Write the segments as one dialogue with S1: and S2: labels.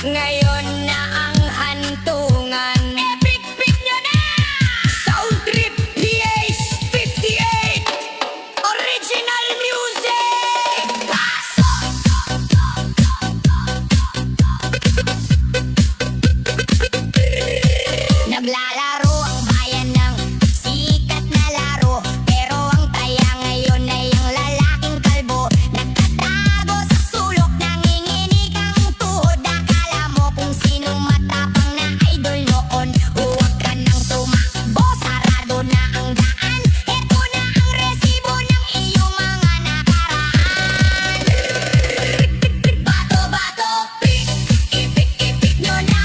S1: Ngayon na ang hantungan. Epic nyo na! Sound Trip PH58 Original Music! Naglalaro ang bayan ng sikat na laro, pero ang taya ngayon ay ang lalaking kalbo. Nagtatago sa sulok, nanginginig ang tuhod. Akala mo kung sinong matapang na idol noon. Huwag ka nang tumakbo, sarado na ang daan. Eto na ang resibo ng iyong mga nakaraan. Bato-bato, ipik nyo na.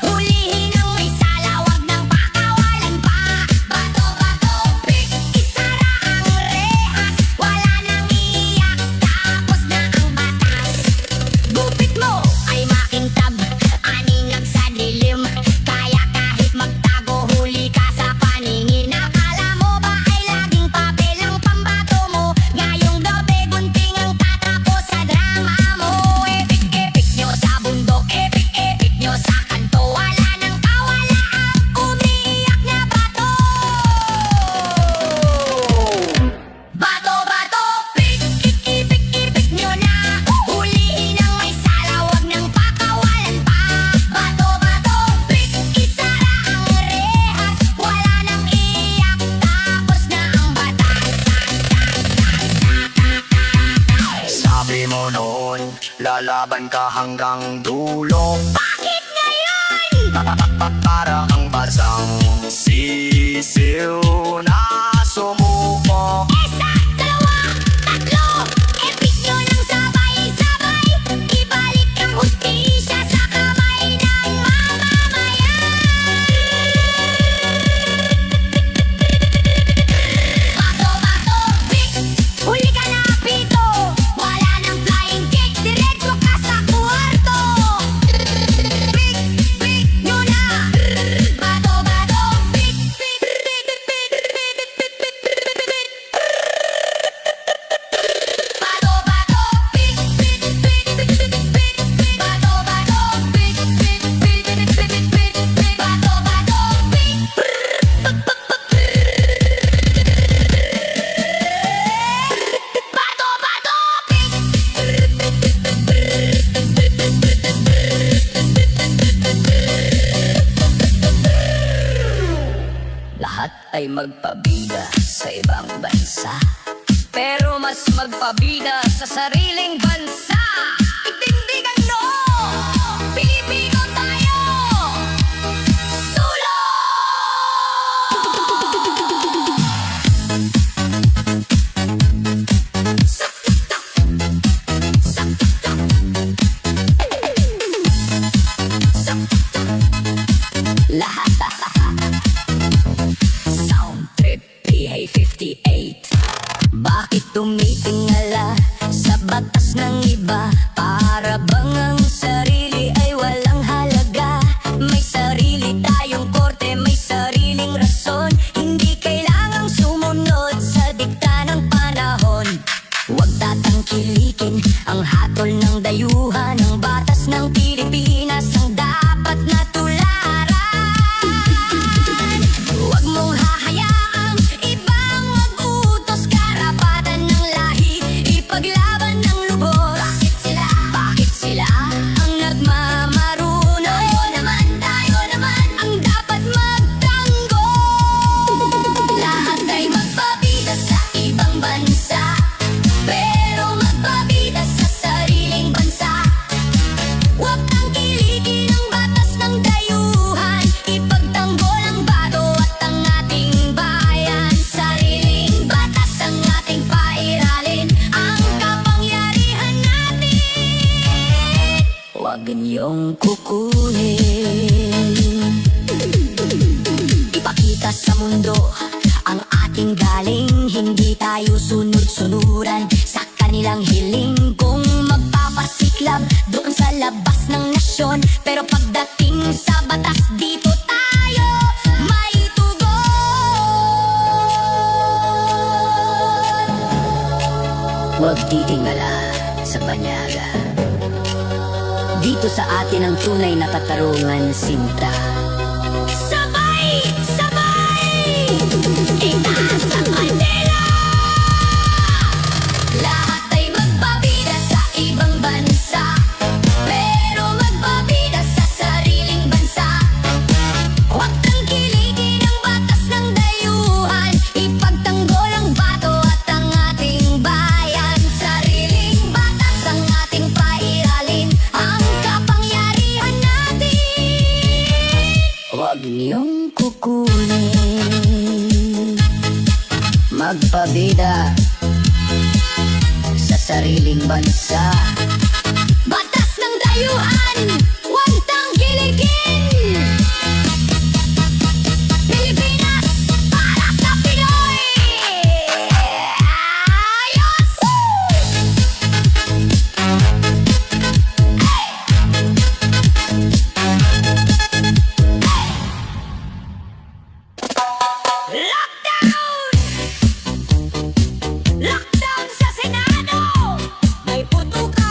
S1: Hulihin ang may sala, wag nang pakawalan pa. Bato-bato, isara ang rehas. Wala nang iiyak, tapos na ang batas. Gupit mo ay makintab, aninag sa dilim. Kaya kahit magtago, huli ka sa paningin. Akala mo ba ay laging papel ang pambato mo? Ngayong gabi, gunting ang tatapos sa drama mo. Epic nyo sa bundok, epic nyo sa kanto. Wala nang kawala ang umiiyak na bato. Bato-bato, ipik nyo na. Hulihin ang may sala, wag nang pakawalan pa. Bato-bato, isara ang rehas. Wala nang iiyak, tapos na ang batas.
S2: Sabi mo noon, lalaban ka hanggang dulo.
S1: Bakit ngayon?
S2: Para ang basang sisiw na sumuko.
S1: Isa, dalawa, tatlo. Epic nyo ng sabay-sabay. Ibalik ang hustisya sa kamay ng mamamayan. Bato-bato, huli ka na pito. Wala nang flying kick, diretso ka sa kwarto. Pick nyo na. Bato-bato, Bato-bato,
S3: Lahat ay magpabida sa ibang bansa,
S1: pero mas magpabida sa sariling bansa. Itindigan no! Pilipino tayo! Sulong!
S3: lahat. Sound Trip PH58. Bakit tumitingala sa batas ng iba? Para bang ang sarili ay walang halaga? May sarili tayong korte, may sariling rason. Hindi kailangang sumunod sa dikta ng panahon. Huwag tatangkilikin ang hatol ng dayuhan. Ang batas ng Pilipinas ang dapat na tularan. Huwag mong hahayaang ibang mag-utos. Karapatan ng lahi, ipaglaban ng lubos. Bakit sila ang nagmamaruno? Tayo naman ang dapat magtanggol. Lahat ay magpabida sa ibang bansa, pero magpabida sa sariling bansa. Huwag tangkilikin ang batas ng dayuhan. Ipagtanggol ang bato at ang ating bayan. Sariling batas ang ating pairalin, ang kapangyarihan natin. Huwag niyong kukunin. Ipakita sa mundo ang ating galing. Hindi tayo sunod-sunuran sa kanilang hiling. Kung magpapasiklab doon sa labas ng nasyon, pero pagdating sa batas, dito tayo may tugon. Huwag titingala sa banyaga. Dito sa atin ang tunay na katarungan, sinta.
S1: Sabay! Sabay! Itaas ang kandila! Lahat ay magbabida sa ibang bansa, pero magbabida sa sariling bansa. Huwag tangkilikin ang batas ng dayuhan, ipagtanggol ang bato at ang ating bayan. Sariling batas ang ating pairalin, ang kapangyarihan natin.
S3: Huwag niyong kukunin, magpabida sa sariling bansa.
S1: Batas ng dayuhan, huwag tangkilikin. Pilipinas para sa Pinoy. Ayos! Lockdown! Lockdown sa Senado! May putukan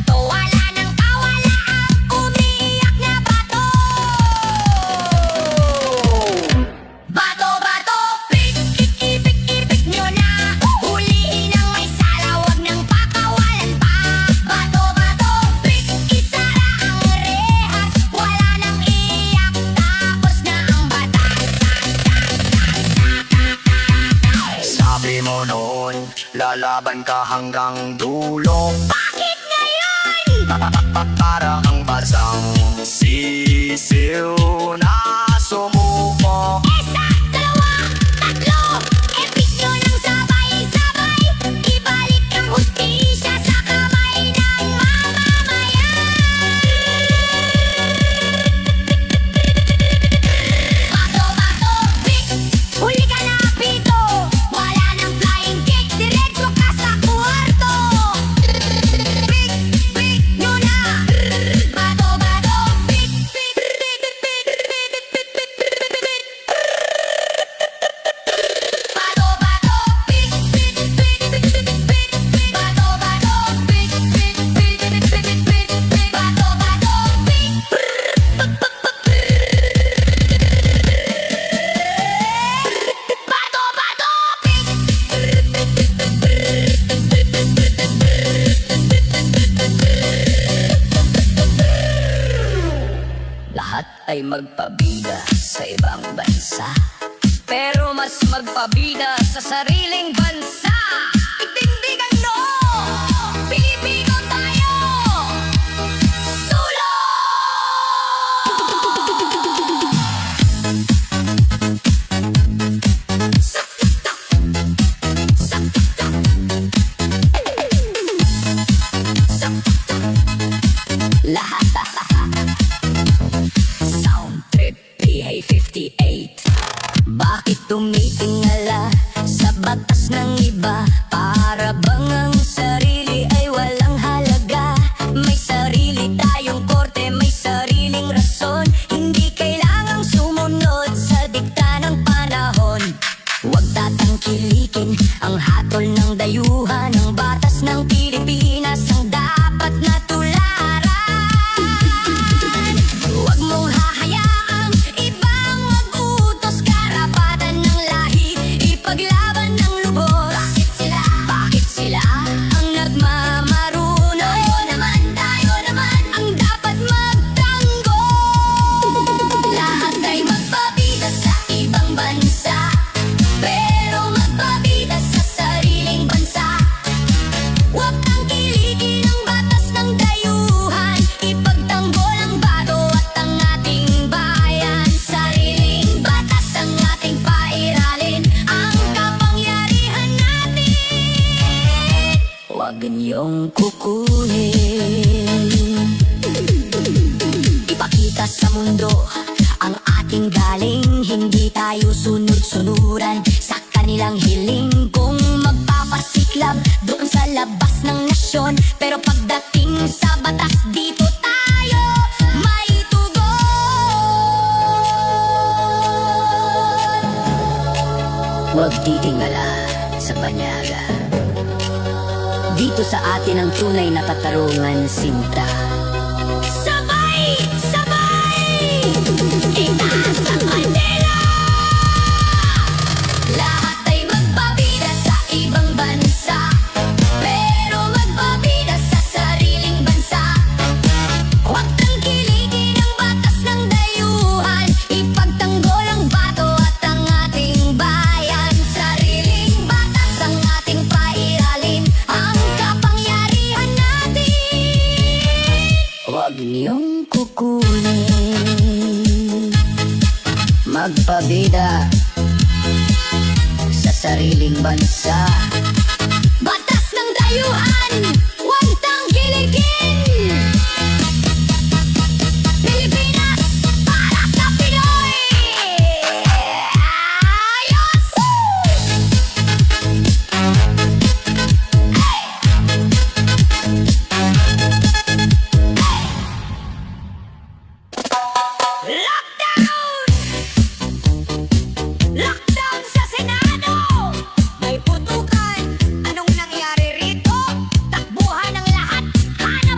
S1: bato, wala nang kawala ang umiiyak na bato. Bato, bato, pik, ipik, ipik nyo na. Hulihin ang may sala, wag nang pakawalan pa. Bato, bato, pik, isara ang rehas. Wala nang iyak, tapos na ang batas.
S2: Sabi mo noon, lalaban ka hanggang dulo.
S1: Bakit ngayon?
S2: Para ang basang sisiw na sumuko.
S1: Isa, dalawa, tatlo, epik nyo ng sabay-sabay. Ibalik ang hustisya sa kamay ng mamamayan. Bato, bato, pik, huli ka na pito. Wala nang flying kick, diretso ka sa kwarto. Pik, pik nyo na. Bato, bato, pik, pik, pik, pik, pik, pik, pik, pik, pik. Bato, bato, pik, pik, pik, pik, pik, pik, pik. Bato, bato, pik, pik, pik, pik, pik, pik, pik. Bato, bato, pik. Bato, bato, pik.
S3: Lahat ay magpabida sa ibang bansa, pero mas magpabida sa sariling bansa.
S1: Itindigan no! Pilipino tayo! Sulo!
S3: Lahat Sound Trip PA58. Bakit tumitingala sa batas ng iba? Para bang ang sarili ay walang halaga? May sarili tayong korte, may sariling rason. Hindi kailangang sumunod sa dikta ng panahon. Huwag tatangkilikin ang hatol ng dayuhan. Ang batas ng Pilipinas ang dapat na tularan. Huwag mong hahayaang ibang mag-utos. Karapatan ng lahi, ipaglaban ng lubos. Bakit sila ang nagmamaruno? Tayo naman ang dapat magtanggol. Lahat ay magpabida sa ibang bansa, pero magpabida sa sariling bansa. Huwag kang kiligin ang batas ng dayuhan. Ipagtanggol ang bato at ang ating bayan. Sariling batas ang ating pairalin, ang kapangyarihan natin. Huwag niyong kukunin. Ipakita sa mundo ang ating galing. Hindi tayo sunod-sunuran sa kanilang hiling. Kung magpapasiklab doon sa labas ng nasyon, pero pagdating sa batas dito tayo may tugon. Huwag titingala sa banyaga. Dito sa atin ang tunay na katarungan, sinta. Sabay! Sabay! Itaas ang bandera! Lahat ay magpabida sa ibang bansa, pero magpabida sa sariling bansa. Huwag kang kiligin ang batas ng dayuhan. Ipagtanggol ang bato at ang ating bayan. Sariling batas ang ating pairalin, ang kapangyarihan natin. Huwag niyong kukunin. Magpabida sa sariling bansa. Batas ng dayuhan, huwag tangkiligin. Pilipinas para sa Pinoy. Ayos! Lockdown! Lockdown sa Senado! May putukan! Anong nangyari rito? Takbuhan ng lahat! Hanap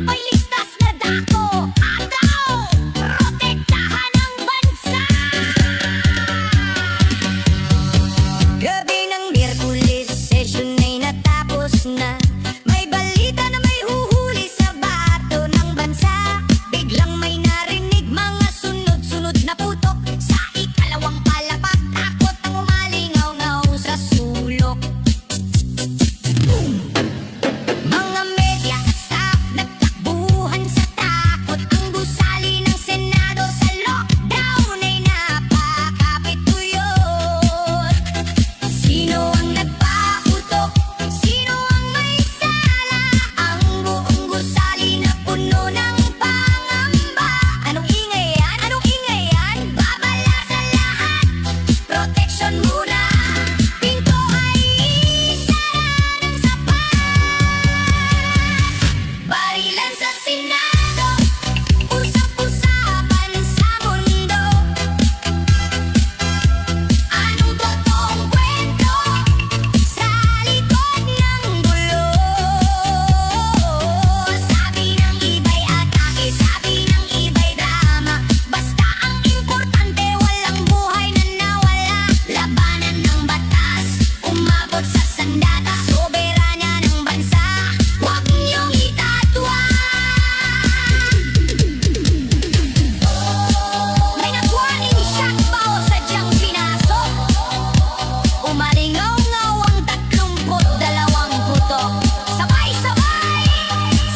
S1: Senado, usap-usapan sa mundo. Anong totoong kwento sa likod ng gulo? Sabi ng iba'y atake, sabi ng iba'y drama. Basta ang importante, walang buhay na nawala. Labanan ng batas, umabot sa sandata. Soberanya ng bansa, huwag niyong itatwa. May nagwaning shot ba o sadyang pinasok? Umalingaw-ngaw ang 32 putok. Sabay-sabay,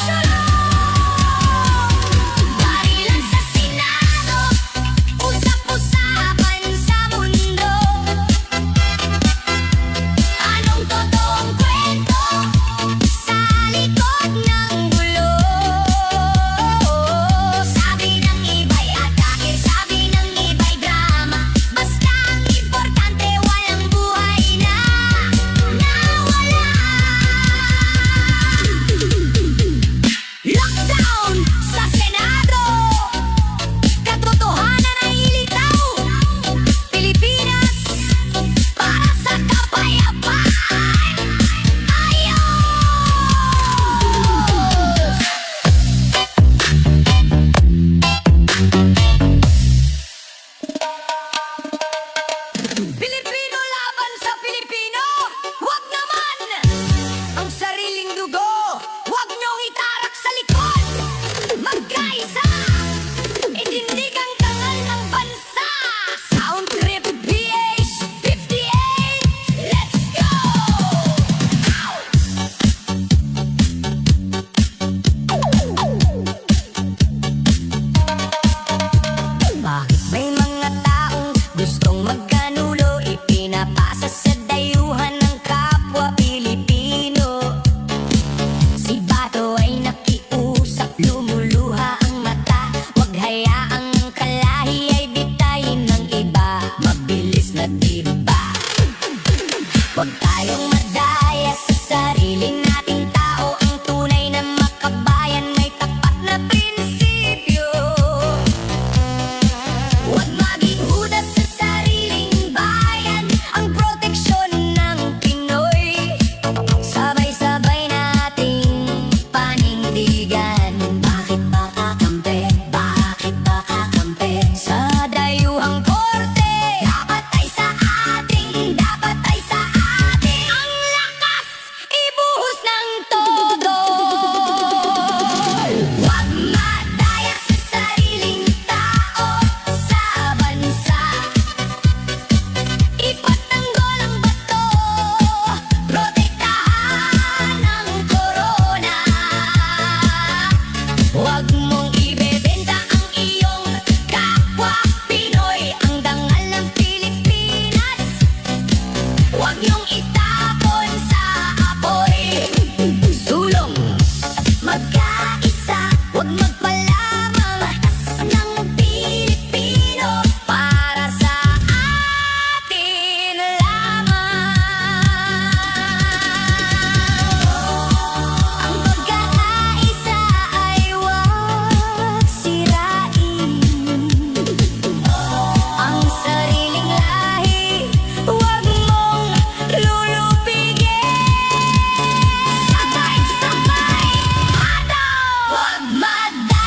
S1: sulong! Barilan sa Senado, usap-usapan sa mundo. Anong totoong kwento sa likod ng gulo? Sabi ng iba'y atake, sabi ng iba'y drama. Basta ang importante, walang buhay na nawala. Lockdown sa Senado, katotohanan ay ilitaw. Pilipinas para sa kapayapaan. Pilipino laban sa Pilipino, wag naman! Ang sariling dugo, wag niyong itarak sa likod. Magkaisa, itindig ang tangal ng bansa. Sound trip PH58, let's go! Bakit may mga taong gustong magkanulo, ipinapasa sa dayuhan ng kapwa Pilipino? Si Bato ay nakiusap, lumuluha ang mata. Huwag hayaang ang kalahi ay bitayin ng iba. Mabilis na diba? Huwag tayong madaya sa sarili nating tao. Ang tunay na makabayan may tapat na prinsipyo. Huwag maging hudas sa sariling bayan. Ang proteksyon ng Pinoy, sabay-sabay nating panindigan. Bakit ba kakampi? Bakit ba kakampi? Sa dayuhang korte, dapat ay sa ating, dapat ay sa ating. Ang lakas, ibuhos ng todo. Huwag madaya sa sariling tao, sa bansa. Ipagtanggol ang bato, protektahan ang korona. Huwag mong ibebenta ang iyong kapwa Pinoy, ang dangal ng Pilipinas. Huwag niyong itapon sa apoy. Sulong, magkaisa, huwag magpalamang. Batas ng Pilipino para sa atin lamang. Ang pagkakaisa ay huwag sirain. Ang sariling lahi, huwag mong lulupigin. Sabay-sabay, hataw! Huwag madaya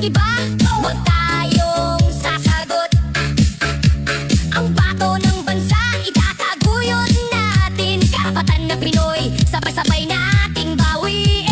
S1: nag-iba, huwag tayong sasagot. Ang bato ng bansa, itataguyod natin. Karapatan na Pinoy, sabay-sabay nating bawiin.